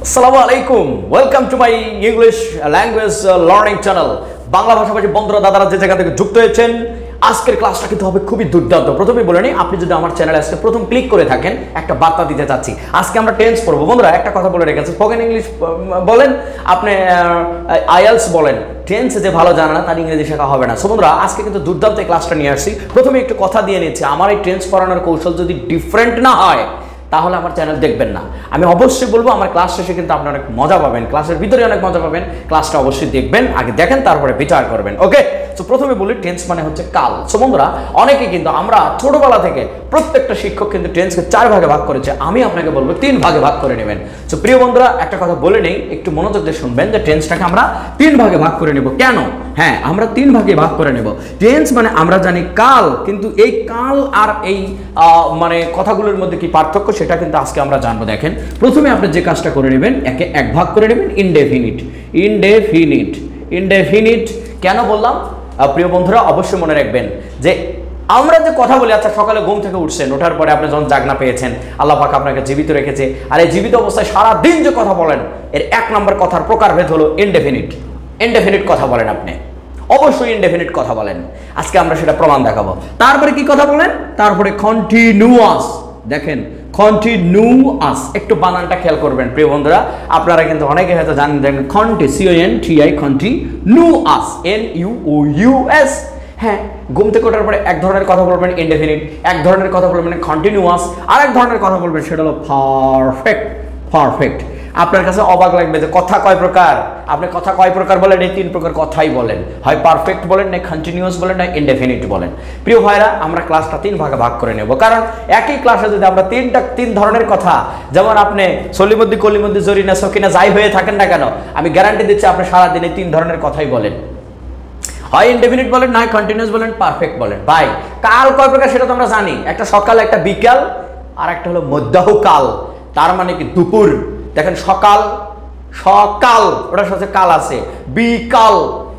আসসালামু আলাইকুম, welcome to my English language learning channel. Bangla ভাষাভাষী বন্ধুরা, দাদারা যে জায়গা থেকে যুক্ত হয়েছেন, আজকের ক্লাসটা কিন্তু হবে খুবই দুর্দান্ত। প্রথমেই বলে নিই, আপনি যদি আমার চ্যানেলে আজকে প্রথম ক্লিক করে থাকেন, একটা বার্তা দিতে চাচ্ছি। আজকে আমরা টেন্স পড়বো। বন্ধুরা, একটা কথা বলে রেখেছি, স্পোকেন ইংলিশ বলেন, আপনি আইএলস বলেন, টেন্স যে ভালো জানে না তার ইংরেজি শেখা হবে না। সো বন্ধুরা, আজকে কিন্তু দুর্দান্ত এই ক্লাসটা নিয়ে আসছি। প্রথমে একটু কথা দিয়ে নিচ্ছি, আমার এই টেন্স পড়ানোর কৌশল যদি ডিফারেন্ট না হয় তাহলে আমার চ্যানেল দেখবেন না। আমি অবশ্যই বলবো, আমার ক্লাস শেষে কিন্তু আপনি অনেক মজা পাবেন, ক্লাসের ভিতরে অনেক মজা পাবেন। ক্লাসটা অবশ্যই দেখবেন, আগে দেখেন তারপরে বিচার করবেন। ওকে, সো প্রথমে বলি, টেন্স মানে হচ্ছে কাল। সো বন্ধুরা, অনেকে কিন্তু আমরা ছোটবেলা থেকে প্রত্যেকটা শিক্ষক কিন্তু টেন্সকে 4 ভাগে ভাগ করেছে। আমি আপনাকে বলবো 3 ভাগে ভাগ করে নেবেন। সো প্রিয় বন্ধুরা, একটা কথা বলে নেই, একটু মনোযোগ দিয়ে শুনবেন যে টেন্সটাকে আমরা 3 ভাগে ভাগ করে নেব। কেন? হ্যাঁ, আমরা 3 ভাগে ভাগ করে নেব। টেন্স মানে আমরা জানি কাল, কিন্তু এই কাল আর এই মানে কথাগুলোর মধ্যে কি পার্থক্য সেটা কিন্তু আজকে আমরা জানবো। দেখেন, প্রথমে আপনি যে কাজটা করে নেবেন, একে 1 ভাগ করে নেবেন ইনডেফিনিট। ইনডেফিনিট ইনডেফিনিট কেন বললাম? প্রিয় বন্ধুরা, অবশ্যই মনে রাখবেন যে আমরা যে কথা বলি, আচ্ছা সকালে ঘুম থেকে উঠছেন, ওঠার পরে আপনি যখন জাগনা পেয়েছেন, আল্লাহ পাক আপনাকে জীবিত রেখেছে, আর এই জীবিত অবস্থায় সারা দিন যে কথা বলেন, এর 1 নম্বর কথার প্রকারভেদ হলো ইনডেফিনিট। ইনডেফিনিট কথা বলেন আপনি, অবশ্যই ইনডেফিনিট কথা বলেন। আজকে আমরা সেটা প্রমাণ দেখাবো। তারপরে কি কথা বলেন? তারপরে কন্টিনিউয়াস। দেখেন, কন্টিনিউয়াস, একটু বানানটা খেয়াল করবেন প্রিয় বন্ধুরা। আপনারা কিন্তু অনেকে হয়তো জানেন, দেখেন CONTI কন্টিনিউয়াস, NUOUS। হ্যাঁ, ঘুম থেকে ওঠার পরে এক ধরনের কথা বলবেন ইনডেফিনিট, এক ধরনের কথা বলবেন কন্টিনিউয়াস, আর এক ধরনের কথা বলবেন সেটা হলো পারফেক্ট। পারফেক্ট। আপনার কাছে অবাক লাগবে যে কথা কয় প্রকার। আপনি কথা কয় প্রকার বলেন? এই 3 প্রকার কথাই বলেন, হয় পারফেক্ট বলেন, না কন্টিনিউয়াস বলেন, না ইনডেফিনিট বলেন। প্রিয় ভাইরা, আমরা ক্লাসটা 3 ভাগে ভাগ করে নেব, কারণ একই ক্লাসে যদি আমরা 3 ধরনের কথা, যেমন আপনি সলিমদ্দি কলিমদ্দি জরিনা সকিনা যাই হয়ে থাকেন না কেন, আমি গ্যারান্টি দিচ্ছি আপনি সারাদিনে 3 ধরনের কথাই বলেন, হয় ইনডেফিনিট বলেন, না কন্টিনিউয়াস বলেন, পারফেক্ট বলেন। ভাই, কাল কয় প্রকার সেটা তো আমরা জানি, একটা সকাল, একটা বিকাল, আর একটা হলো মধ্যাহ্নকাল, তার মানে কি দুপুর। দেখেন, সকাল, সকাল, ওটার সাথে কাল আছে। বিকাল,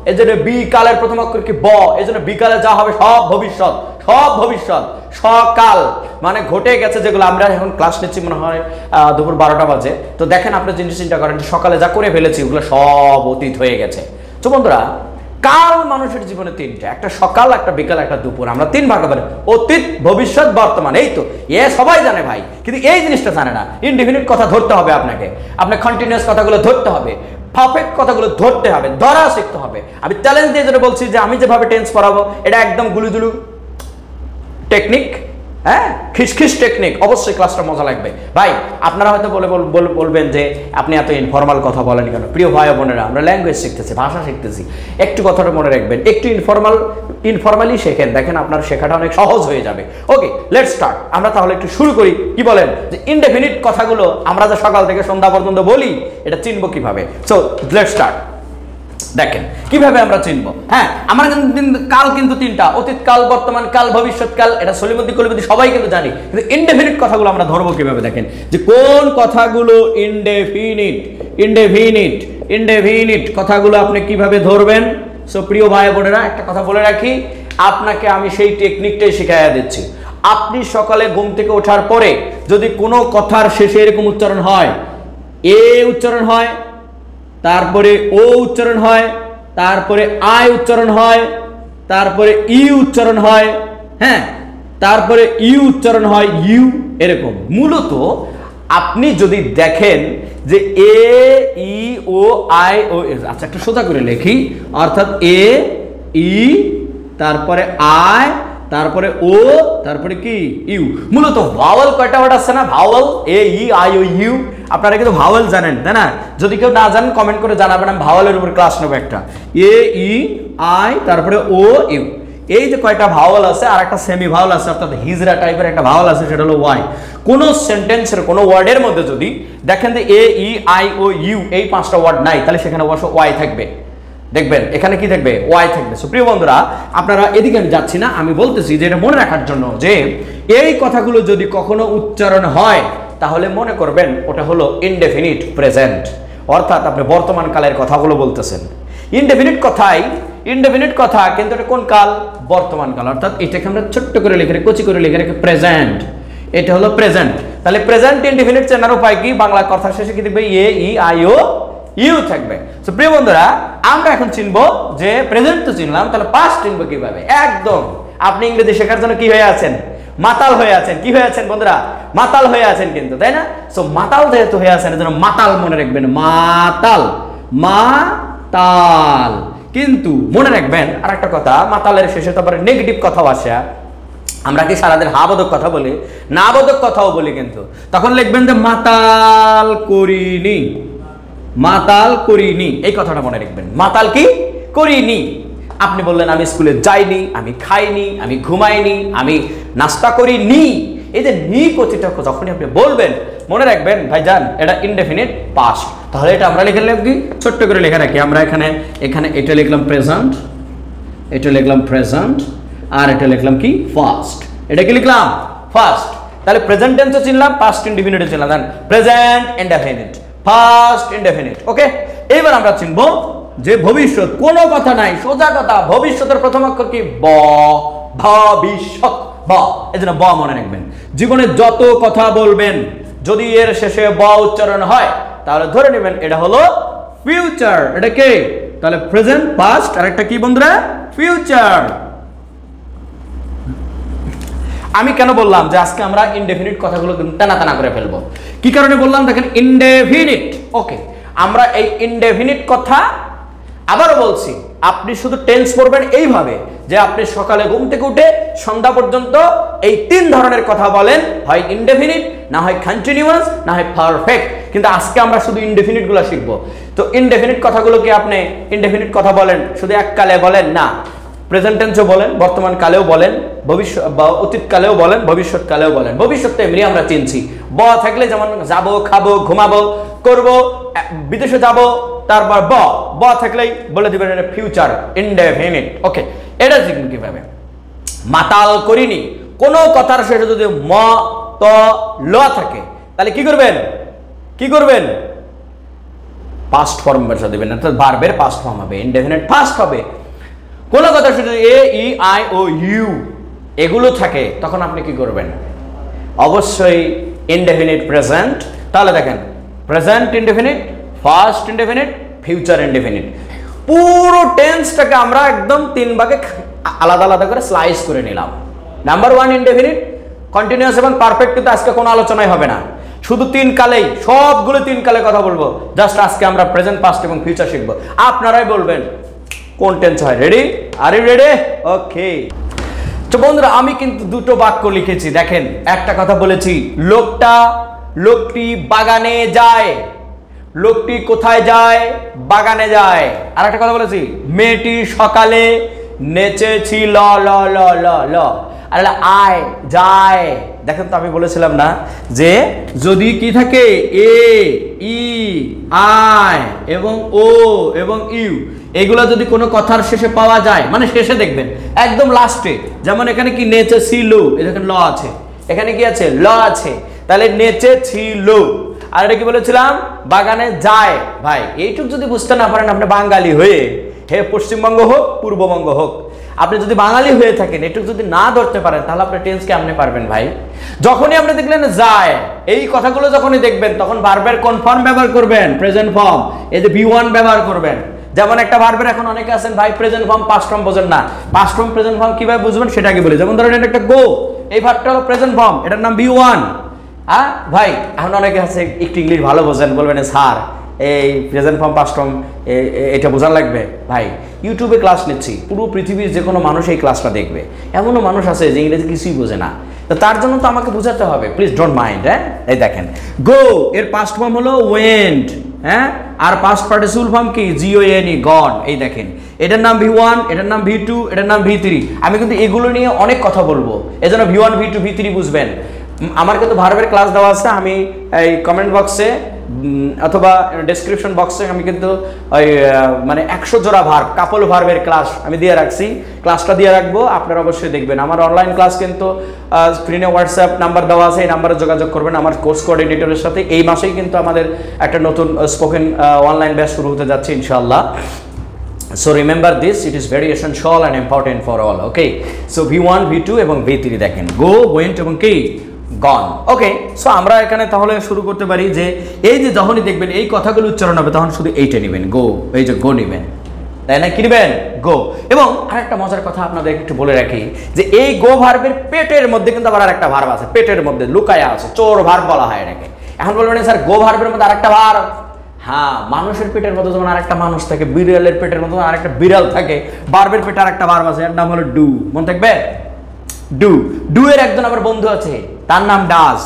এই জন্য বিকালের প্রথম অক্ষর কি? ব, এই জন্য বিকালে যা হবে সব ভবিষ্যৎ, সব ভবিষ্যৎ। সকাল মানে ঘটে গেছে, যেগুলো আমরা এখন ক্লাস নিচ্ছি মনে হয় দুপুর 12টা বাজে। তো দেখেন, আপনি জিনিস চিন্তা করেন যে সকালে যা করে ফেলেছি ওগুলো সব অতীত হয়ে গেছে। তো বন্ধুরা, কাল মানুষের জীবনে 3টা, একটা সকাল, একটা বিকাল, একটা দুপুর। আমরা 3 ভাগে পারি, অতীত, ভবিষ্যৎ, বর্তমান। এই তো সবাই জানে ভাই, কিন্তু এই জিনিসটা জানে না। ইনডেফিনিট কথা ধরতে হবে আপনাকে, আপনার কন্টিনিউয়াস কথাগুলো ধরতে হবে, পারফেক্ট কথাগুলো ধরতে হবে, ধরা শিখতে হবে। আমি চ্যালেঞ্জ দিয়ে যেটা বলছি যে আমি যেভাবে টেন্স পড়াবো, এটা একদম গুলুদুলু টেকনিক, হ্যাঁ, খিসখিস টেকনিক। অবশ্যই ক্লাসটা মজা লাগবে। ভাই, আপনারা হয়তো বলবেন যে আপনি এত ইনফর্মাল কথা বলেন কেন? প্রিয় ভাই বোনেরা, আমরা ল্যাঙ্গুয়েজ শিখতেছি, ভাষা শিখতেছি, একটু কথাটা মনে রাখবেন, একটু ইনফর্মালি শেখেন, দেখেন আপনার শেখাটা অনেক সহজ হয়ে যাবে। ওকে, লেটস স্টার্ট। আমরা তাহলে একটু শুরু করি। কি বলেন যে ইনডেফিনিট কথাগুলো আমরা যে সকাল থেকে সন্ধ্যা পর্যন্ত বলি, এটা চিনবো কিভাবে? So let's start. দেখেন কিভাবে আমরা চিনবো। হ্যাঁ, আমরা কিন্তু কাল কিন্তু 3টা, অতীত কাল, বর্তমান কাল, ভবিষ্যৎ কাল, এটা সলিমদ্দি কলিমদ্দি সবাই কিন্তু জানি, কিন্তু ইনডেফিনিট কথাগুলো আমরা ধরবো কিভাবে? দেখেন যে কোন কথাগুলো ইনডেফিনিট। ইনডেফিনিট ইনডেফিনিট কথাগুলো আপনি কিভাবে ধরবেন? সো প্রিয় ভাই বোনেরা, একটা কথা বলে রাখি, আপনাকে আমি সেই টেকনিকটাই শিখাইয়া দিচ্ছি। আপনি সকালে ঘুম থেকে ওঠার পরে যদি কোনো কথার শেষে এরকম উচ্চারণ হয়, এ উচ্চারণ হয়, তারপরে ও উচ্চারণ হয়, তারপরে আই উচ্চারণ হয়, তারপরে ই উচ্চারণ হয়, হ্যাঁ, তারপরে ইউ উচ্চারণ হয়, ইউ, এরকম। মূলত আপনি যদি দেখেন যে এ, ই, ও, আই, ও, আচ্ছা একটা সোজা করে লেখি, অর্থাৎ এ, ই, তারপরে আই, তারপরে ও, তারপরে কি? ইউ। মূলত ভাওয়াল কয়টা ওয়ার্ড আছে না? ভাওয়াল, এ, ই, আই, ও, ইউ। আপনারা কিন্তু ভাওয়াল জানেন, তাই না? যদি কেউ না জানেন কমেন্ট করে জানাবেন, আমি ভাওয়ালের উপর ক্লাস নেবো একটা। এ, ই, আই, তারপরে ও, ইউ। এই যে কয়টা ভাওয়াল আছে, আর একটা সেমি ভাওয়াল আছে, অর্থাৎ হিজরা টাইপের একটা ভাওয়াল আছে, সেটা হলো ওয়াই। কোন সেন্টেন্সের কোন ওয়ার্ডের মধ্যে যদি দেখেন যে এ, ই, আই, ও, ইউ এই 5টা ওয়ার্ড নাই, তাহলে সেখানে অবশ্য ওয়াই থাকবে। দেখবেন এখানে কি থাকবে? ওয়াই থাকবে। সো প্রিয় বন্ধুরা, আপনারা এদিকে আমি যাচ্ছি না, আমি বলতেছি যে এটা মনে রাখার জন্য যে এই কথাগুলো যদি কখনো উচ্চারণ হয়, তাহলে মনে করবেন ওটা হলো ইনডেফিনিট প্রেজেন্ট, অর্থাৎ আপনি বর্তমান কালের কথাগুলো বলতেছেন। ইনডেফিনিট কথাই, ইনডেফিনিট কথা, কিন্তু এটা কোন কাল? বর্তমান কাল। অর্থাৎ এটাকে আমরা ছোট্ট করে লিখে রেখে, কচি করে লিখে রেখে প্রেজেন্ট, এটা হলো প্রেজেন্ট। তাহলে প্রেজেন্ট ইনডেফিনিট চেনার উপায় কি? বাংলা কথা শেষে কি দেখবে? এ ই আই ও ইউ থাকবে। সো প্রিয় বন্ধুরা, আমরা এখন চিনবো যে প্রেজেন্ট তো চিনলাম, তাহলে পাস্ট চিনবো কিভাবে? একদম আপনি ইংরেজি শেখার জন্য কি হয়ে আছেন? মাতাল হয়ে আছেন। কি হয়ে আছেন বন্ধুরা? মাতাল হয়ে আছেন কিন্তু, তাই না? সো মাতাল যেহেতু হয়ে আছেন, এজন্য মাতাল মনে রাখবেন, মাতাল, মাতাল। কিন্তু মনে রাখবেন আর একটা কথা, মাতালের শেষে তো আবার নেগেটিভ কথাও আসে। আমরা কি সারাদিন হাবোধক কথা বলি? না বোধক কথাও বলি, কিন্তু তখন লিখবেন যে মাতাল করিনি, মাতাল করিনি, এই কথাটা মনে রাখবেন। মাতাল কি করিনি? আপনি বললেন আমি স্কুলে যাইনি, আমি খাইনি, আমি ঘুমাইনি, আমি নাস্তা করিনি। এই যে নি কথিত যখনই আপনি বলবেন, মনে রাখবেন ভাইজান এটা ইনডেফিনিট পাস্ট। তাহলে এটা আমরা লিখে লিখবি, ছোট্ট করে লেখা রাখি। আমরা এখানে এটা লিখলাম প্রেজেন্ট, এটা লিখলাম প্রেজেন্ট, আর এটা লিখলাম কি? ফার্স্ট। এটা কি লিখলাম? ফার্স্ট। তাহলে প্রেজেন্ট টেন্সও চিনলাম, পাস্ট ইনডেফিনিটও চিনলাম। দেন প্রেজেন্ট ইনডেফিনিট, ফার্স্ট ইনডেফিনিট। ওকে, এইবার আমরা চিনবো যে ভবিষ্যৎ। কোনো কথা নাই, সোজা কথা। ভবিষ্যতের প্রথম অক্ষর কি? ব। ভবিষ্যৎ, ব। এজন্য ব মনে রাখবেন। জীবনে যত কথা বলবেন, যদি এর শেষে ব উচ্চারণ হয়, তাহলে ধরে নেবেন এটা হলো ফিউচার। এটা কি? তাহলে প্রেজেন্ট, পাস্ট, আর একটা কি বন্ধুরা? ফিউচার। আমি কেন বললাম যে আজকে আমরা ইনডেফিনিট কথাগুলো টানা টানা করে ফেলবো? কি কারণে বললাম? দেখেন, ইনডেফিনিট। ওকে, আমরা এই ইনডেফিনিট কথা আবারও বলছি, আপনি শুধু টেন্স পড়বেন এইভাবে যে আপনি সকালে ঘুম থেকে উঠে সন্ধ্যা পর্যন্ত এই 3 ধরনের কথা বলেন, হয় ইনডেফিনিট, না হয় কন্টিনিউয়াস, না হয় পারফেক্ট। কিন্তু আজকে আমরা শুধু ইনডেফিনিট গুলো শিখবো। তো ইনডেফিনিট কথাগুলোকে আপনি ইনডেফিনিট কথা বলেন শুধু এককালে বলেন না, প্রেজেন্ট টেন্সও বলেন, বর্তমান কালেও বলেন, ভবিষ্যৎ বা অতীত কালেও বলেন, ভবিষ্যৎ কালেও বলেন। ভবিষ্যৎ তো এমনি আমরা চিনছি, ব থাকলে যেমন যাবো, খাবো, ঘুমাবো, করব, বিদেশে যাব, তারপর ব থাকলেই বলে দিবেন এটা ফিউচার, ইনডেফিনিট। ওকে, এটা শিখবেন কিভাবে? মাতাল করিনি, কোনো কথার শেষে যদি ম, ত, ল থাকে, তাহলে কি করবেন? কি করবেন? পাস্ট ফর্ম বসা দিবেন, অর্থাৎ ভার্বের পাস্ট ফর্ম হবে, ইনডেফিনিট ফার্স্ট হবে। কোনো কথা শুধু এ ই আই ও ইউ এগুলো থাকে, তখন আপনি কি করবেন? অবশ্যই ইনডেফিনিট প্রেজেন্ট। তাহলে দেখেন, present indefinite, first indefinite, future indefinite. পুরো টেন্সটাকে আমরা একদম 3 ভাগে আলাদা আলাদা করে স্লাইস করে নিলাম। নাম্বার 1 ইনডেফিনিট, কন্টিনিউয়াস এবং পারফেক্ট, কিন্তু আজকে কোনো আলোচনাই হবে না, শুধু 3 কালেই, সবগুলো 3 কালে কথা বলবো। জাস্ট আজকে আমরা প্রেজেন্ট, পাস্ট এবং ফিউচার শিখবো। আপনারাই বলবেন কোন টেন্স হয়। Ready? Are you ready? Okay. তো বন্ধুরা, আমি কিন্তু 2টো বাক্য লিখেছি। দেখেন, একটা কথা বলেছি, লোকটি বাগানে যায়। লোকটি কোথায় যায়? বাগানে যায়। আর একটা কথা বলেছি, মেয়েটি সকালে নেচেছিল, ল ল ল ল। আর আয়, যায়। দেখেন তো, আমি বলেছিলাম না যে যদি কি থাকে, এ, ই, আই এবং ও এবং ইউ, এগুলো যদি কোনো কথার শেষে পাওয়া যায়, মানে শেষে দেখবেন একদম লাস্টে, যেমন এখানে কি নেচেছিল, এখানে ল আছে, এখানে কি আছে? ল আছে। তাহলে নেচেছিল। আর এটা কি বলেছিলাম? বাগানে যায়। ভাই, এইটুকু যদি বুঝতে না পারেন, আপনি বাঙালি হয়ে, হে পশ্চিমবঙ্গ হোক, পূর্ববঙ্গ হোক, আপনি যদি বাঙালি হয়ে থাকেন, এটুকু যদি না ধরতে পারেন, তাহলে আপনি টেন্স কেমনে পারবেন ভাই? যখনই আপনি দেখলেন যায়, এই কথাগুলো যখনই দেখবেন, তখন ভার্বের কোন ফর্ম ব্যবহার করবেন? Present form. এই যে V1 ব্যবহার করবেন। যেমন একটা ভার্বের, এখন অনেকে আছেন ভাই প্রেজেন্ট ফর্ম পাস্ট ফর্ম বোঝেন না, পাস্ট ফর্ম প্রেজেন্ট ফর্ম কিভাবে বুঝবেন সেটা কি বলি। যেমন ধরেন এটা একটা গো, এই ভার্বটা হলো প্রেজেন্ট ফর্ম, এটার নাম V1। হ্যাঁ ভাই, এখন অনেকে আছে একটু ইংলিশ ভালো বোঝেন, বলবেন স্যার এই প্রেজেন্ট ফর্ম পাস্ট ফর্ম এটা বোঝার লাগবে। ভাই, ইউটিউবে ক্লাস নিচ্ছি, পুরো পৃথিবীর যে কোনো মানুষ এই ক্লাসটা দেখবে। এমনও মানুষ আছে যে ইংরেজি কিছুই বোঝে না, তো তার জন্য তো আমাকে বোঝাতে হবে। Please don't mind. হ্যাঁ, এই দেখেন, গো এর পাস্ট ফর্ম হলো ওয়েন্ট। হ্যাঁ, আর পাস্ট পার্টিসিপল ফর্ম কি? জিওএনই, গন। এই দেখেন, এটার নাম V1, এটার নাম V2, এটার নাম V3। আমি কিন্তু এগুলো নিয়ে অনেক কথা বলবো, এজন্য V1, V2, V3 বুঝবেন। আমার কিন্তু ভার্বের ক্লাস দেওয়া আছে, আমি এই কমেন্ট বক্সে অথবা ডেসক্রিপশন বক্সে আমি কিন্তু ওই মানে 100 জোড়া ভার্ব, কাপল ভার্বের ক্লাস আমি দিয়ে রাখছি। ক্লাসটা দিয়ে রাখবো, আপনারা অবশ্যই দেখবেন। আমার অনলাইন ক্লাস কিন্তু স্ক্রিনে হোয়াটসঅ্যাপ নাম্বার দেওয়া আছে, এই নাম্বারে যোগাযোগ করবেন আমার কোর্স কোঅর্ডিনেটরের সাথে। এই মাসেই কিন্তু আমাদের একটা নতুন স্পোকেন অনলাইন ব্যাচ শুরু হতে যাচ্ছে ইনশাআল্লাহ। So remember this, it is very essential and important for all. Okay, so V1, V2 এবং V3 দেখেন, go, went এবং কি? গন। ওকে, সো আমরা এখানে তাহলে শুরু করতে পারি যে এই যে যখনই দেখবেন এই কথাগুলো উচ্চারণ হবে তখন শুধু এইটা নেবেন, গো, এই যে গো নেবেন, তাই না? কি নেবেন? গো। এবং আরেকটা মজার কথা আপনাদের একটু বলে রাখি যে এই গো ভার্বের পেটের মধ্যে কিন্তু আবার আরেকটা ভার্ব আছে, পেটের মধ্যে লুকায়া আছে, চোর ভার্ব বলা হয় এটাকে। এখন বলবেন স্যার গো ভার্বের মধ্যে আরেকটা ভার্ব? হ্যাঁ, মানুষের পেটের মধ্যে যেমন আরেকটা মানুষ থাকে, বিড়ালের পেটের মধ্যে আরেকটা বিড়াল থাকে, ভার্বের পেটে আরেকটা ভার্ব আছে, এর নাম হলো ডু। মনে থাকবে? ডু। ডু এর একজন আমার বন্ধু আছে, তার নাম ডাস।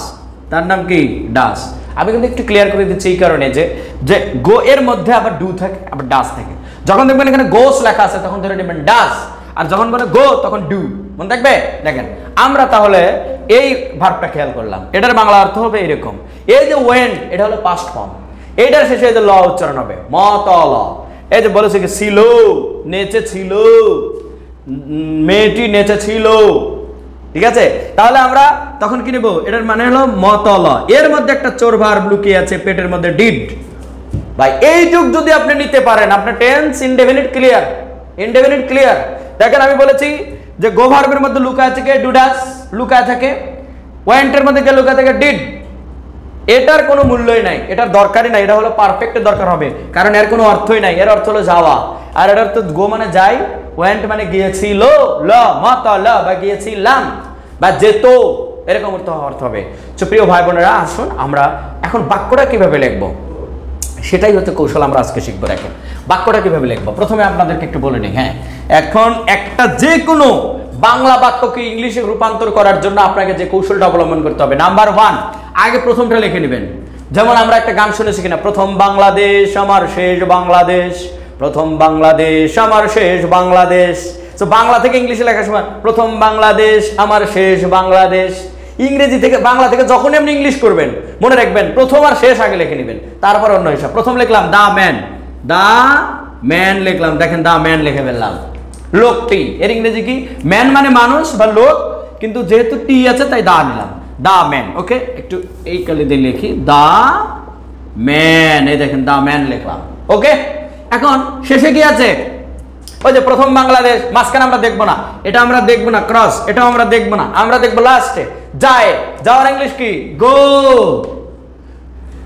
তার নাম কি? ডাস। আমি কিন্তু একটু ক্লিয়ার করে দিচ্ছি এই কারণে যে যে গো এর মধ্যে আবার ডু থাকে, আবার ডাস থাকে। যখন দেখবেন এখানে গোস লেখা আছে তখন ধরে নেবেন ডাস, আর যখন বলে গো তখন ডু। মনে থাকবে? দেখেন আমরা তাহলে এই ভার্বটা খেয়াল করলাম, এটার বাংলা অর্থ হবে এরকম। এই যে ওয়েন্ট, এটা হলো পাস্ট ফর্ম, এইটার শেষে এই যে ল উচ্চারণ হবে, মতল। এই যে বলেছে কি ছিল, নেচে ছিল, মেয়েটি নেচে ছিল, ঠিক আছে? তাহলে আমরা তখন কি নেব? এটার মানে হলো মতল। এর মধ্যে একটা চোর ভার্ব লুকিয়ে আছে, পেটের মধ্যে ডিড। ভাই এই যুগ যদি আপনি নিতে পারেন, আপনার tense indefinite clear, indefinite clear. দেখেন আমি বলেছি যে গো ভার্বের মধ্যে লুকায় আছে কে? ডুডাস লুকায় থাকে, ওয়েন্টের মধ্যে কে লুকায় থাকে? ডিড। এটার কোনো মূল্যই নাই, এটার দরকারই নাই, এটা হলো পারফেক্টের দরকার হবে, কারণ এর কোনো অর্থই নাই। এর অর্থ হলো যাওয়া, আর এর অর্থ গো মানে যাই, ওয়েন্ট মানে গিয়েছিল, ল মতল বা গিয়েছিলাম বা যেত, এরকম অর্থ হবে। তো প্রিয় ভাই বোনেরা, আসুন আমরা এখন বাক্যটা কিভাবে লিখবো সেটাই হচ্ছে কৌশল, আমরা আজকে শিখবো। দেখেন বাক্যটা কিভাবে লিখবো, প্রথমে আপনাদেরকে একটু বলে নিই। হ্যাঁ, এখন একটা যে কোনো বাংলা বাক্যকে ইংলিশে রূপান্তর করার জন্য আপনাকে যে কৌশলটা অবলম্বন করতে হবে, নাম্বার 1, আগে প্রথমটা লিখে নেবেন। যেমন আমরা একটা গান শুনেছি কিনা, প্রথম বাংলাদেশ আমার শেষ বাংলাদেশ, প্রথম বাংলাদেশ আমার শেষ বাংলাদেশ। তো বাংলা থেকে ইংলিশে লেখার সময় প্রথম বাংলাদেশ আমার শেষ বাংলাদেশ। ইংরেজি থেকে বাংলা থেকে যখন আপনি ইংলিশ করবেন মনে রাখবেন প্রথম আর শেষ আগে লিখে নেবেন, তারপর অন্য হিসাব। প্রথম লিখলাম দা ম্যান, দা ম্যান লিখলাম, দেখেন দা ম্যান লিখে ফেললাম। লোকটি, এর ইংরেজি কি? ম্যান মানে মানুষ বা লোক, কিন্তু যেহেতু টি আছে তাই দা নিলাম, দা ম্যান। ওকে, একটু এই কালি দিয়ে লিখি, দা ম্যান, এই দেখেন দা ম্যান লিখলাম। ওকে, এখন শেষে কি আছে? ওই যে প্রথম বাংলাদেশ, মাঝখানে আমরা দেখবো না, এটা আমরা দেখবো না, ক্রস, এটাও আমরা দেখবো না, আমরা দেখবো লাস্টে যায়। যাওয়ার ইংলিশ কি? গো।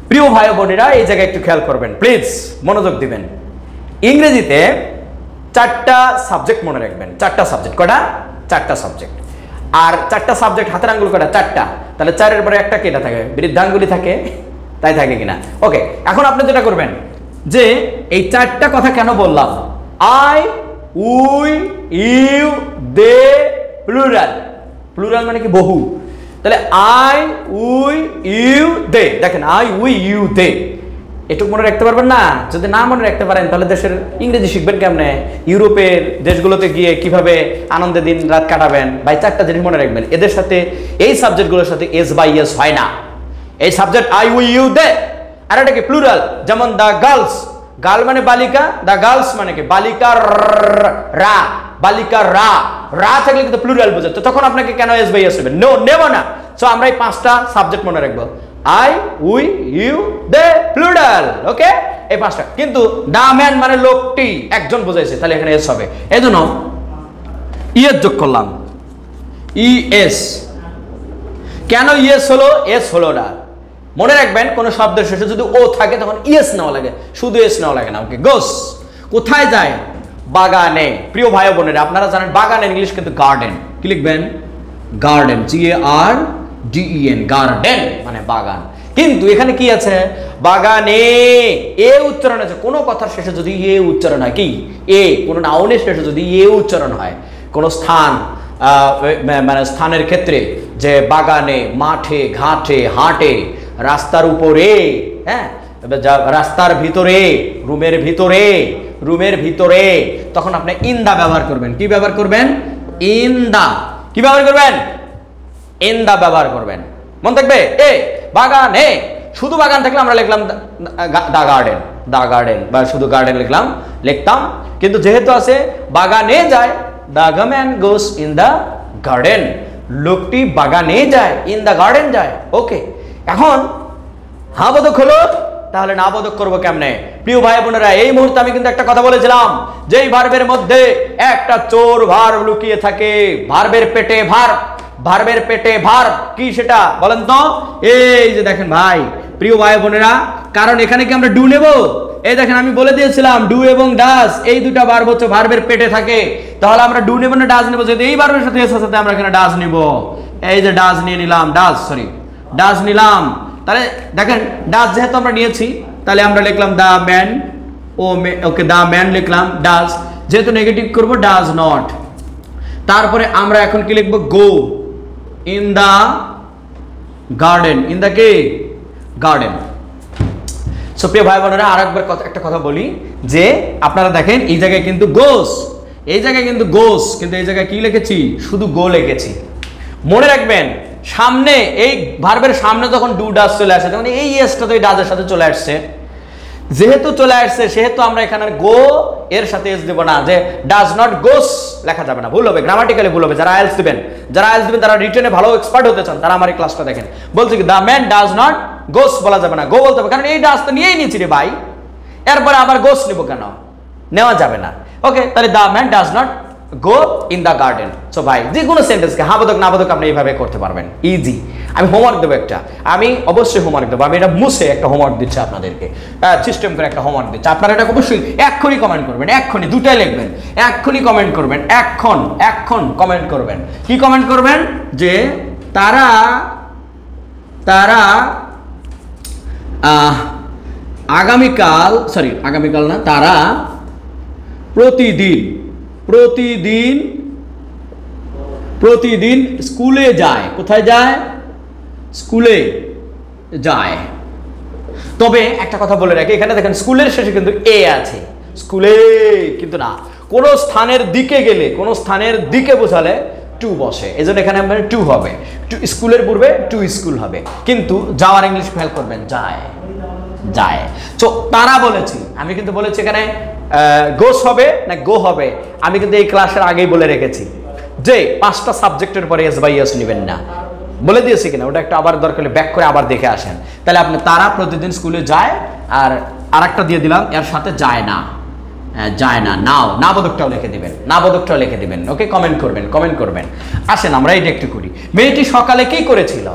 প্রিয় ভাই বোনেরা, এই জায়গায় একটু খেয়াল করবেন, প্লিজ মনোযোগ দিবেন। ইংরেজিতে 4টা সাবজেক্ট মনে রাখবেন, 4টা সাবজেক্ট। কটা? 4টা সাবজেক্ট। আর 4টা সাবজেক্ট, হাতের আঙ্গুল কটা? 4টা। তাহলে 4-এর পরে একটা কেটা থাকে? বৃদ্ধাঙ্গুলি থাকে, তাই থাকে কিনা? ওকে, এখন আপনি যেটা করবেন যে এই 4টা কথা কেন বললাম, I, we, you, they, plural. Plural মানে কি? বহু। তাহলে আই, উই, ইউ, দে। দেখেন আই, উই, ইউ, দে, এটুকু মনে রাখতে পারবেন না? যদি না মনে রাখতে পারেন তাহলে দেশের ইংরেজি শিখবেন কেমনে? ইউরোপের দেশগুলোতে গিয়ে কিভাবে আনন্দে দিন রাত কাটাবেন? ভাই 4টা জিনিস মনে রাখবেন, এদের সাথে এই সাবজেক্টগুলোর সাথে এস বাই এস হয় না। এই সাবজেক্ট আই, উই, ইউ, দে। আর এটা কি? প্লুরাল। যেমন দ্য গার্লস, গার্ল মানে বালিকা, দ্য গার্লস মানে কি? বালিকার রা, বালিকার রা, রা থাকলে কিন্তু প্লুরাল বোঝায়। তো তখন আপনাকে কেন এস বাই এস হবে? নো, নেব না। সো আমরা এই 5টা সাবজেক্ট মনে রাখবো, I, we, you, they, plural. Okay, এই 5টা। কিন্তু দা ম্যান মানে লোকটি, একজন বোঝাইছে, তাহলে এখানে এস হবে। এই জন্য ইএস যোগ করলাম, ইএস। কেন ইএস হলো? এস হলো না। মনে রাখবেন কোন শব্দের শেষে যদি ও থাকে তখন ইএস নেওয়া লাগে, শুধু এস নেওয়া লাগে না। ওকে, গোস। কোথায় যায়? বাগানে। প্রিয় ভাই বোনেরা, আপনারা জানেন বাগানের ইংলিশ কিন্তু গার্ডেন। কি লিখবেন? গার্ডেন, GARDEN, গার্ডেন মানে বাগান। কিন্তু এখানে কি আছে? বাগানে। এ উচ্চারণ আছে। কোনো কথার শেষে যদি এ উচ্চারণ হয়, কি এ, কোনো নাউনের শেষে যদি এ উচ্চারণ হয়, কোনো স্থান মানে স্থানের ক্ষেত্রে, যে বাগানে, মাঠে, ঘাটে, হাটে, রাস্তার উপরে, হ্যাঁ, রাস্তার ভিতরে, রুমের ভিতরে, রুমের ভিতরে, তখন আপনি ইন দা ব্যবহার করবেন। কি ব্যবহার করবেন? In the. কি ব্যবহার করবেন? ইন দা ব্যবহার করবেন। মনে থাকবে? এ বাগানে। শুধু বাগান থাকলে আমরা লিখলাম দা গার্ডেন, দা গার্ডেন, বা শুধু গার্ডেন লিখতাম। কিন্তু যেহেতু আছে বাগানে যায়, the man goes in the garden, লোকটি বাগানে যায়, ইন দা গার্ডেন যায়। ওকে, এখন হা বোধক হলো, তাহলে না বোধক করবো কেমনে? প্রিয় ভাই বোনেরা, এই মুহূর্তে আমি কিন্তু একটা কথা বলেছিলাম, যেই ভার্বের মধ্যে একটা চোর ভার্ব লুকিয়ে থাকে, ভার্বের পেটে ভার্ব, ভার্বের পেটে ভার্ব কি সেটা বলেন তো? এই যে দেখেন ভাই, প্রিয় ভাই বোনেরা, কারণ এখানে কি আমরা ডু নেব? এই দেখেন আমি বলে দিয়েছিলাম ডু এবং ডাজ এই দুটা ভার্ব হচ্ছে ভার্বের পেটে থাকে, তাহলে আমরা ডু নেব না ডাজ নেব? যদি এই ভার্বের সাথে এর সাথে আমরা এখানে ডাজ নিব, এই যে ডাজ নিয়ে নিলাম, ডাজ নিলাম। তাহলে দেখেন ডাজ যেহেতু আমরা নিয়েছি, তাহলে আমরা লিখলাম the man, okay the man লিখলাম, ডাজ যেহেতু নেগেটিভ করব ডাজ নট। তারপরে আমরা এখন কি লিখবো? Go in the garden, in the কে গার্ডেন। সো প্রিয় ভাই বোনেরা, আরেকবার একটা কথা বলি যে আপনারা দেখেন এই জায়গায় কিন্তু গোস, এই জায়গায় কিন্তু গোস, কিন্তু এই জায়গায় কি লিখেছি? শুধু গো লিখেছি। মনে রাখবেন সামনে এই ভার্বের সামনে যখন ডু ডাজ চলে আসে তখন এই এসটা তো এই ডাজের সাথে চলে আসছে, যেহেতু চলে আসছে সেহেতু আমরা এখানে গো এর সাথে এস দেব না, যে ডাজ নট গোস লেখা যাবে না, ভুল হবে, গ্রামাটিক্যালি ভুল হবে। যারা আইএলটিএস দিবেন, যারা রিটেনে ভালো এক্সপার্ট হতে চান তারা আমার এই ক্লাসটা দেখেন। বলছি কি, দা ম্যান ডাজ নট গোস বলা যাবে না, গো বলতে হবে, কারণ এই ডাজ তো নিয়েই নিয়েছি রে ভাই, এরপরে আবার গোস নিব কেন? নেওয়া যাবে না। ওকে, তাহলে the man does not go in the garden. So ভাই যে কোনো সেন্টেন্সকে হ্যাঁ বোধক না বোধক আপনি এইভাবে করতে পারবেন, ইজি। আমি হোমওয়ার্ক দেবো একটা, আমি অবশ্যই হোমওয়ার্ক দেবো, আমি এটা মুছে একটা হোমওয়ার্ক দিচ্ছি আপনাদেরকে, সিস্টেম করে একটা হোমওয়ার্ক দিচ্ছি। আপনারা এটা অবশ্যই এক্ষুনি কমেন্ট করবেন, এক্ষুনি দুটাই লিখবেন, এক্ষুনি কমেন্ট করবেন, এখন কমেন্ট করবেন। কি কমেন্ট করবেন? যে তারা আগামীকাল না, তারা প্রতিদিন স্কুলে যায়। কোথায় যায়? স্কুলে যায়। তবে একটা কথা বলে রাখি, এখানে দেখেন স্কুলের শেষে কিন্তু এ আছে, স্কুলে কিন্তু না, কোন স্থানের দিকে গেলে, কোন স্থানের দিকে বোঝালে টু বসে, এজন্য এখানে আমরা টু হবে, টু স্কুলের পূর্বে টু স্কুল হবে, কিন্তু যাওয়ার ইংলিশ ফেল করবেন, যায়। তো তারা বলেছি, আমি কিন্তু বলেছি এখানে গোস হবে না গো হবে, আমি কিন্তু এই ক্লাসের আগেই বলে রেখেছি যে 5টা সাবজেক্টের পরে এস বাই এস নেবেন না, বলে দিয়েছি কিনা ওটা একটু আবার দরকার হলে ব্যাক করে আবার দেখে আসেন। তাহলে আপনি তারা প্রতিদিন স্কুলে যায়, আর আরেকটা দিয়ে দিলাম এর সাথে যায় না, না বোধকটাও লিখে দিবেন, ওকে? কমেন্ট করবেন। আসেন আমরা এটা একটু করি। মেয়েটি সকালে কি করেছিল?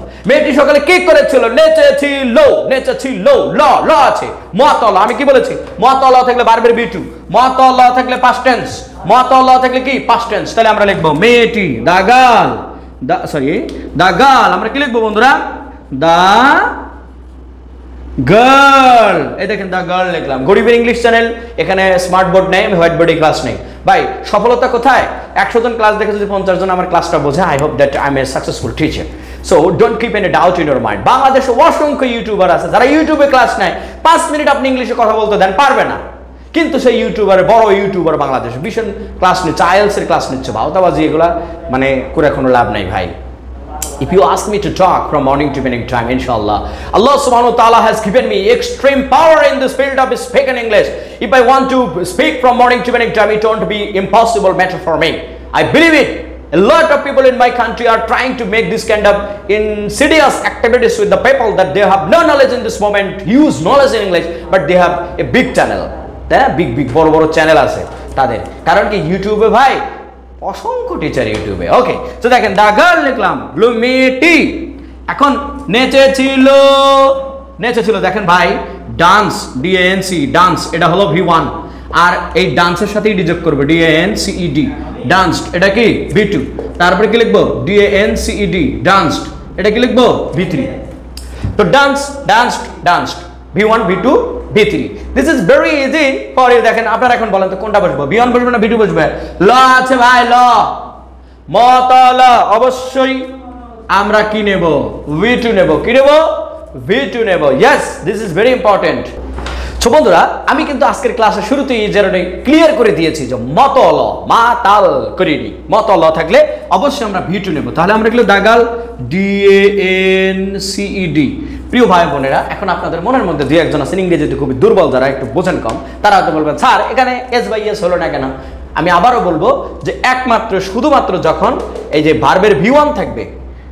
নেচেছিল, ল আছে, মতলা, আমি কি বলেছি? মতলা থাকলে ভার্বের বি2, মতলা থাকলে পাস্ট টেন্স, মতলা থাকলে কি পাস্ট টেন্স। তাহলে আমরা লিখবো মেয়েটি, দা গার্ল, আমরা কি লিখবো বন্ধুরা? The girl. এই দেখেন দা গার্ল লিখলাম। গরিবের ইংলিশ চ্যানেল, এখানে স্মার্ট বোর্ড নেই, আমি হোয়াইট বোর্ডে ক্লাস নেই ভাই। সফলতা কোথায়? 100 জন ক্লাস দেখে যদি 50 জন আমার ক্লাসটা বোঝে, I hope that I M a successful teacher. So don't keep any doubt in your mind. বাংলাদেশে অসংখ্য ইউটিউবার আছে যারা ইউটিউবে ক্লাস নেয়, 5 মিনিট আপনি ইংলিশে কথা বলতে দেন, পারবে না, কিন্তু সেই বড় ইউটিউবার বাংলাদেশে ভীষণ ক্লাস নিচ্ছে, আইএলস এর ক্লাস নিচ্ছে, ভাওতাবাজি এগুলা মানে করে কোনো লাভ নাই ভাই। If you ask me to talk from morning to evening time, inshallah, Allah subhanahu wa ta'ala has given me extreme power in this field of speaking English. If I want to speak from morning to evening time, it won't be impossible matter for me. I believe it. A lot of people in my country are trying to make this kind of insidious activities with the people that they have no knowledge in this moment, huge knowledge in English, but they have a big channel. There are big বড় channel আছে তাদের, কারণ কি ইউটিউবে ভাই অসংখ্য teacher ইউটিউবে। ওকে, তো দেখেন দা গার্ল লিখলাম, মেয়েটি এখন নেচেছিল, দেখেন ভাই ডান্স, ডিএনসি ডান্স, এটা হলো V1, আর এই ডান্সের সাথেই ডিজেক্ট করবে DANCED, ডান্সড, এটা কি V2, তারপরে কি লিখবো? DANCED, ডান্সড, এটা কি লিখবো? V3। তো danced V1, V2, V3। This is very easy for you. দেখেন আপনারা এখন বলেন তো কোনটা বসবো? V1 বসবে না V2 বসবে? ল আছে ভাই, ল, মতল, অবশ্যই আমরা কি নেব? V2 নেব। কি নেব? V2 নেব। Yes, this is very important. So বন্ধুরা, আমি কিন্তু আজকের ক্লাসের শুরুতেই যেটা ক্লিয়ার করে দিয়েছি যে মতল, মাতাল করিনি, মতল থাকলে অবশ্যই আমরা V2 নেব। তাহলে আমরা লিখলাম দা গার্ল, DANCED। প্রিয় ভাই বোনেরা, এখন আপনাদের মনের মধ্যে দুই একজন আছেন ইংরেজিতে খুবই দুর্বল, যারা একটু বোঝেন কম, তারা হয়তো বলবেন স্যার এখানে এস বাই এস হলো না কেন? আমি আবারও বলবো যে শুধুমাত্র যখন এই যে ভার্বের V1 থাকবে,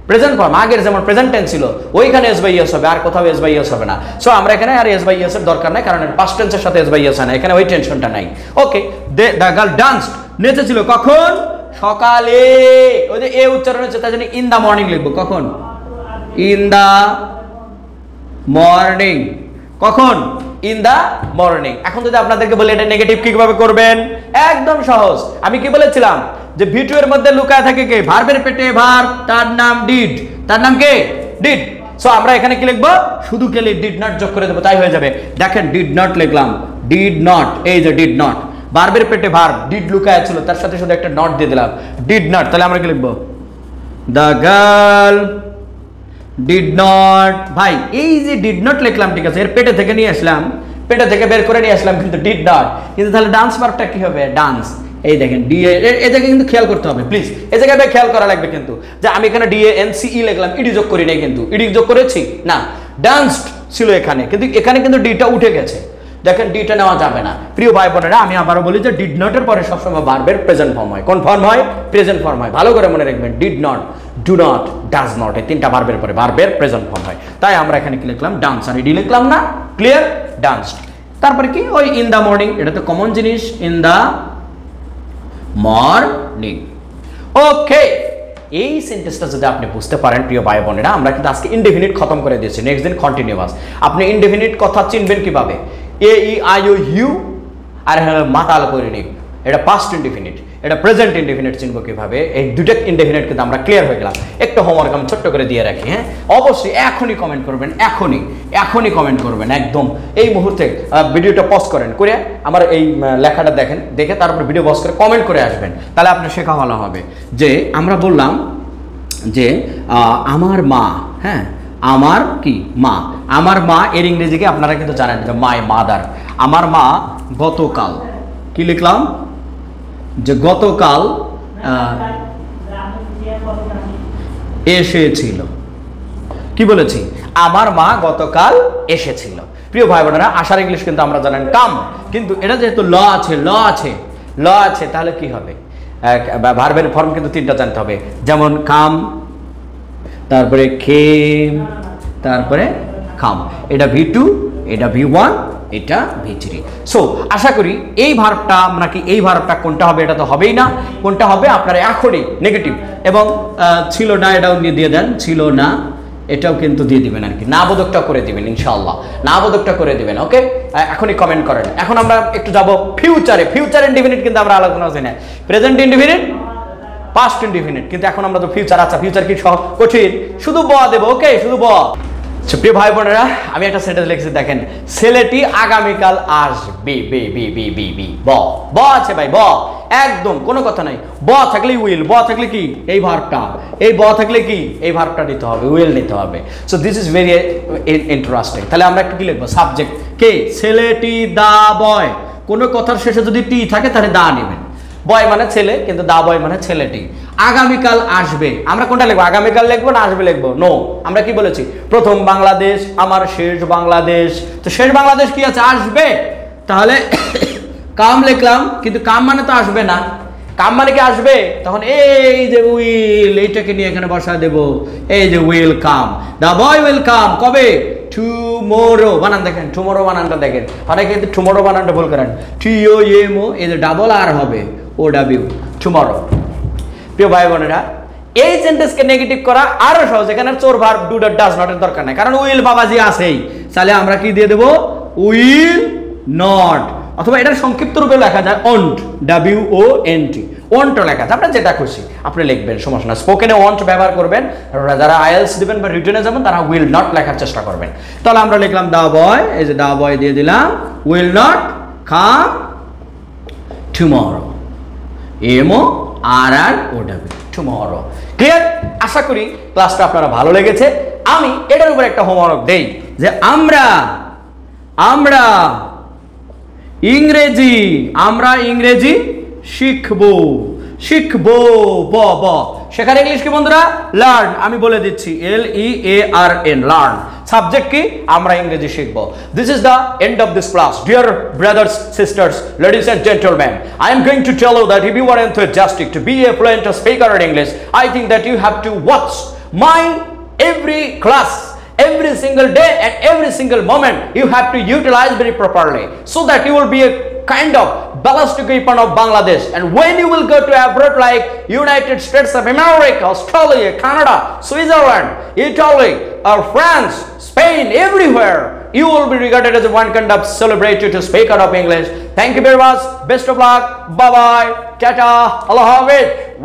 প্রেজেন্ট ফর্ম, আগের যেমন প্রেজেন্ট টেন্স ছিল ওইখানে এস বাই এস হবে, আর কোথাও এস বাই এস হবে না। সো আমরা এখানে আর এস বাই এস এর দরকার নাই, কারণ পাস্ট টেন্সের সাথে এস বাই এস হয় না, এখানে ওই টেনশনটা নাই। ওকে, দ্য গার্ল ডান্সড, নেচেছিল কখন? সকালে, ওই যে এ উচ্চারণ হচ্ছে তার জন্য ইন দা মর্নিং লিখবো। কখন? In the morning. কখন? In the morning. এখন যদি আপনাদেরকে বলি এটা নেগেটিভ কিভাবে করবেন, একদম সহজ। আমি কি বলেছিলাম যে ভি2 এর মধ্যে লুকায় থাকে কে? ভার্বের পেটে ভার্ব, তার নাম ডিড। তার নাম কে? ডিড। সো আমরা এখানে কি লিখবো? শুধু কে ডিড নট যোগ করে দেবো, তাই হয়ে যাবে। দেখেন ডিড নট লিখলাম, ডিড নট, এই যে ডিড নট, ভার্বের পেটে ভার্ব, ডিড লুকায় ছিল, তার সাথে শুধু একটা নট দিয়ে দিলাম, ডিড নট। তাহলে আমরা কি লিখবো? The girl did not. ভাই এই যে ডিড নট লিখলাম, ঠিক আছে, এর পেটে থেকে নিয়ে আসলাম, পেটে থেকে বের করে নিয়ে আসলাম, কিন্তু ডিড নট। কিন্তু তাহলে ডান্স ভার্বটা কি হবে? ডান্স। এই দেখেন ডি, এই জায়গায় কিন্তু খেয়াল করতে হবে প্লিজ, এই জায়গায় খেয়াল করা লাগবে কিন্তু, যে আমি এখানে DANCE লিখলাম, ইডি যোগ করি নাই, কিন্তু ইডি যোগ করেছি না, ডান্সড ছিল এখানে, কিন্তু এখানে কিন্তু ডিটা উঠে গেছে। দেখেন ডিটা নেওয়া যাবে না। প্রিয় ভাই বোনেরা, আমি আবারও বলি যে ডিড নটের পরে সবসময় ভার্বের প্রেজেন্ট ফর্ম হয়। কোন ফর্ম হয়? প্রেজেন্ট ফর্ম হয়। ভালো করে মনে রাখবেন, did not, do not, does not, এই তিনটা ভার্বের পরে ভার্বের প্রেজেন্ট ফর্ম হয়। তাই আমরা এখানে কি লিখলাম? ডান্স। আর ইডি লিখলাম না, ক্লিয়ার? ডান্সড। তারপরে কি? ওই ইন দা মর্নিং, এটা তো কমন জিনিস, ইন দা মর্নিং। ওকে, এই সেন্টেন্সটা যদি আপনি বুঝতে পারেন প্রিয় ভাই বোনেরা, আমরা কিন্তু আজকে ইনডেফিনিট খতম করে দিয়েছি, নেক্সট দিন কন্টিনিউয়াস। আপনি ইনডেফিনিট কথা চিনবেন কিভাবে? AEIOU আর মাতাল করে নিব, এটা পাস্ট ইনডেফিনিট, এটা প্রেজেন্ট ইনডেফিনিট চিনবো কিভাবে? এই দুটো ইনডেফিনিট কিন্তু আমরা ক্লিয়ার হয়ে গেলাম। একটা হোমওয়ার্ক আমি ছোট্ট করে দিয়ে রাখি, হ্যাঁ, অবশ্যই এখনই কমেন্ট করবেন, এখনই কমেন্ট করবেন, একদম এই মুহূর্তে ভিডিওটা পজ করেন, করে আমার এই লেখাটা দেখেন, দেখে তারপর ভিডিও পজ করে কমেন্ট করে আসবেন, তাহলে আপনার শেখা ভালো হবে। যে আমরা বললাম যে আমার মা, হ্যাঁ, আমার কি? মা। আমার মা এর ইংরেজিকে আপনারা কিন্তু জানেন যে মাই মাদার। আমার মা গতকাল, কি লিখলাম? যে গতকাল এসেছিল। কি বলেছি? আমার মা গতকাল এসেছিল। প্রিয় ভাই বোনেরা, আশার ইংলিশ কিন্তু আমরা জানেন কাম, কিন্তু এটা যেহেতু ল আছে, তাহলে কি হবে? ভার্বের ফর্ম কিন্তু তিনটা জানতে হবে, যেমন কাম, তারপরে খেম, তারপরে খাম। এটা V2, এটা V1, এটা V3। সো আশা করি এই ভার্বটা আমরা কি, এই ভার্বটা কোনটা হবে? এটা তো হবেই না, কোনটা হবে? আপনারা এখনই নেগেটিভ এবং ছিল না এটাও দিয়ে দেন, ছিল না এটাও কিন্তু দিয়ে দিবেন, আর কি না বোধকটা করে দিবেন, ইনশাআল্লাহ না বোধকটা করে দিবেন। ওকে, এখনই কমেন্ট করেন। এখন আমরা একটু যাব ফিউচারে। ফিউচার ইনডিফিনিট কিন্তু আমরা আলোচনা করছি না, প্রেজেন্ট ইনডিফিনিট, পাস্ট ইনডিফিনিট, কিন্তু এখন আমরা তো ফিউচার। আচ্ছা, ফিউচার কি কঠিন? শুধু ব দেব, ওকে, শুধু ব। প্রিয় ভাই বোনেরা, আমি একটা সেন্টেন্স লিখেছি, দেখেন, ছেলেটি আগামীকাল আসবে, বে বি বি বি বি, ব আছে ভাই, ব, একদম কোনো কথা নাই। ব থাকলে উইল, ব থাকলে কি? এই ভার্বটা, এই ব থাকলে কি? এই ভার্বটা নিতে হবে, উইল নিতে হবে। So this is very interesting. তাহলে আমরা একটু কি লিখবো? সাবজেক্ট কে? ছেলেটি, দা বয়। কোনো কথার শেষে যদি টি থাকে তাহলে দা নেবেন। বয় মানে ছেলে, কিন্তু দা বয় মানে ছেলেটি। আগামীকাল আসবে, আমরা কোনটা লিখবো? আগামীকাল লিখবো না আসবে লিখবো? নো, আমরা কি বলেছি? প্রথম বাংলাদেশ, আমার শেষ বাংলাদেশ। তো শেষ বাংলাদেশ কি আছে? আসবে। তাহলে কাম লিখলাম, কিন্তু কাম মানে তো আসবে না, কাম মানে কি আসবে? তখন এই যে উইল, এইটাকে নিয়ে এখানে বসা দেব, এই যে will come, the boy will come. কবে? টুমোরো। বানান দেখেন, টুমোরো বানানটা দেখেন, অনেকে কিন্তু টুমোরো বানানটা ভুল করেন, TOMO, এই যে ডাবল আর হবে, OW, টুমোরো। প্রিয় ভাই বোনেরা, এই সেন্টেন্সকে নেগেটিভ করা আরো সহজ। এখানে চোর verb, do dot, does not এর দরকার নাই, কারণ উইল বাবাজি আছেই। তাহলে আমরা কি দিয়ে দেব? উইল নট, অথবা এটার সংক্ষিপ্ত রূপে লেখা যায় ওন্ট, WONT, ওন্ট লেখা যায়। আপনার যেটা খুশি আপনি লিখবেন, সমস্যা না। স্পোকেনে ওন্ট ব্যবহার করবেন, যারা আইএলস দিবেন বা রিটেনে যাবেন তারা উইল নট লেখার চেষ্টা করবেন। তাহলে আমরা লিখলাম দা বয়, এই যে দা বয় দিয়ে দিলাম, will not come tomorrow, MORROW, tomorrow. Clear? আশা করি ক্লাসটা আপনারা ভালো লেগেছে। আমি এটার উপর একটা হোমওয়ার্ক দেই, যে আমরা ইংরেজি শিখবো, ব। শেখার ইংলিশ কি বন্ধুরা? লার্ন। আমি বলে দিচ্ছি, LEARN, লার্ন। সাবজেক্ট কি? আমরা ইংরেজি শিখবো। This is the end of this class. Dear brothers, sisters, ladies and gentlemen, I am going to tell you that if you are enthusiastic to be a fluent speaker in English, I think that you have to watch my every class, every single day and every single moment. You have to utilize very properly, so that you will be a kind of ballistic weapon of Bangladesh. And when you will go to abroad like United States of America, Australia, Canada, Switzerland, Italy, or France, Spain, everywhere, you will be regarded as one kind of celebrity to speak out of English. Thank you very much. Best of luck. Bye bye. Tata. Allah Hafiz.